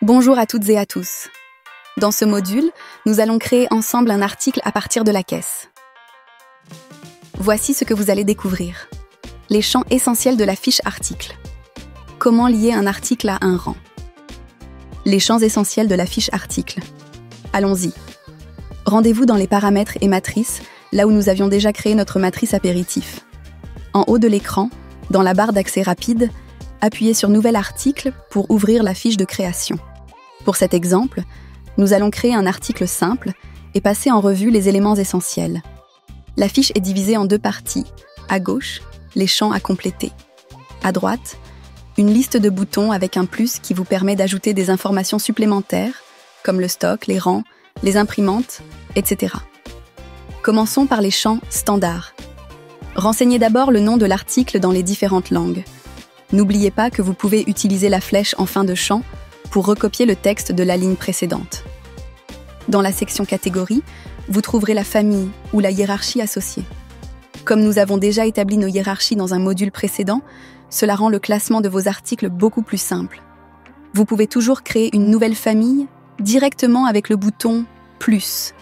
Bonjour à toutes et à tous. Dans ce module, nous allons créer ensemble un article à partir de la caisse. Voici ce que vous allez découvrir. Les champs essentiels de la fiche article. Comment lier un article à un rang. Les champs essentiels de la fiche article. Allons-y. Rendez-vous dans les paramètres et matrices, là où nous avions déjà créé notre matrice apéritif. En haut de l'écran, dans la barre d'accès rapide, appuyez sur Nouvel article pour ouvrir la fiche de création. Pour cet exemple, nous allons créer un article simple et passer en revue les éléments essentiels. La fiche est divisée en deux parties. À gauche, les champs à compléter. À droite, une liste de boutons avec un plus qui vous permet d'ajouter des informations supplémentaires, comme le stock, les rangs, les imprimantes, etc. Commençons par les champs standards. Renseignez d'abord le nom de l'article dans les différentes langues. N'oubliez pas que vous pouvez utiliser la flèche en fin de champ pour recopier le texte de la ligne précédente. Dans la section catégorie, vous trouverez la famille ou la hiérarchie associée. Comme nous avons déjà établi nos hiérarchies dans un module précédent, cela rend le classement de vos articles beaucoup plus simple. Vous pouvez toujours créer une nouvelle famille directement avec le bouton « Plus ».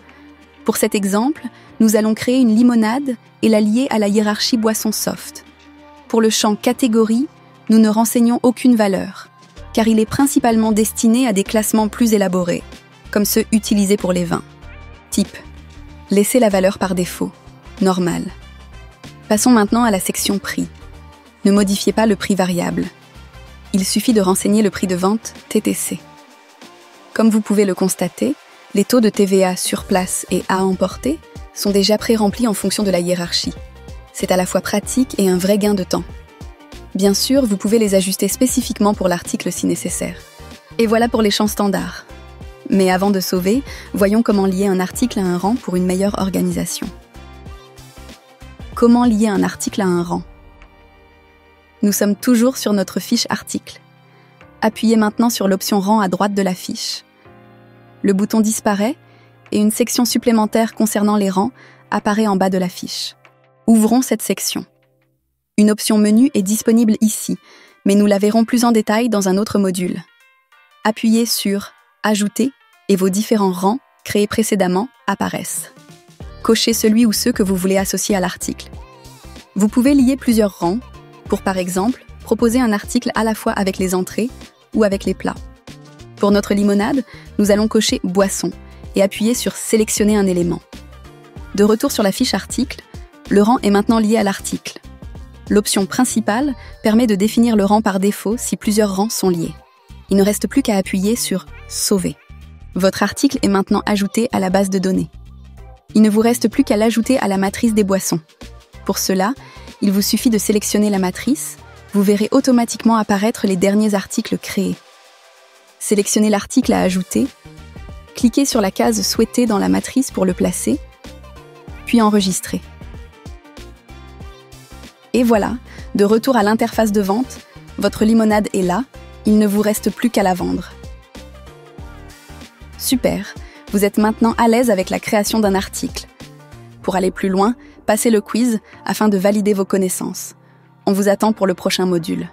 Pour cet exemple, nous allons créer une limonade et la lier à la hiérarchie boisson soft. Pour le champ catégorie, nous ne renseignons aucune valeur, car il est principalement destiné à des classements plus élaborés, comme ceux utilisés pour les vins. Type. Laissez la valeur par défaut. Normal. Passons maintenant à la section prix. Ne modifiez pas le prix variable. Il suffit de renseigner le prix de vente TTC. Comme vous pouvez le constater, les taux de TVA sur place et à emporter sont déjà pré-remplis en fonction de la hiérarchie. C'est à la fois pratique et un vrai gain de temps. Bien sûr, vous pouvez les ajuster spécifiquement pour l'article si nécessaire. Et voilà pour les champs standards. Mais avant de sauver, voyons comment lier un article à un rang pour une meilleure organisation. Comment lier un article à un rang? Nous sommes toujours sur notre fiche article. Appuyez maintenant sur l'option rang à droite de la fiche. Le bouton disparaît et une section supplémentaire concernant les rangs apparaît en bas de la fiche. Ouvrons cette section. Une option menu est disponible ici, mais nous la verrons plus en détail dans un autre module. Appuyez sur « Ajouter » et vos différents rangs créés précédemment apparaissent. Cochez celui ou ceux que vous voulez associer à l'article. Vous pouvez lier plusieurs rangs pour, par exemple, proposer un article à la fois avec les entrées ou avec les plats. Pour notre limonade, nous allons cocher « Boisson » et appuyer sur « Sélectionner un élément ». De retour sur la fiche article, le rang est maintenant lié à l'article. L'option principale permet de définir le rang par défaut si plusieurs rangs sont liés. Il ne reste plus qu'à appuyer sur « Sauver ». Votre article est maintenant ajouté à la base de données. Il ne vous reste plus qu'à l'ajouter à la matrice des boissons. Pour cela, il vous suffit de sélectionner la matrice. Vous verrez automatiquement apparaître les derniers articles créés. Sélectionnez l'article à ajouter, cliquez sur la case souhaitée dans la matrice pour le placer, puis enregistrer. Et voilà, de retour à l'interface de vente, votre limonade est là, il ne vous reste plus qu'à la vendre. Super, vous êtes maintenant à l'aise avec la création d'un article. Pour aller plus loin, passez le quiz afin de valider vos connaissances. On vous attend pour le prochain module.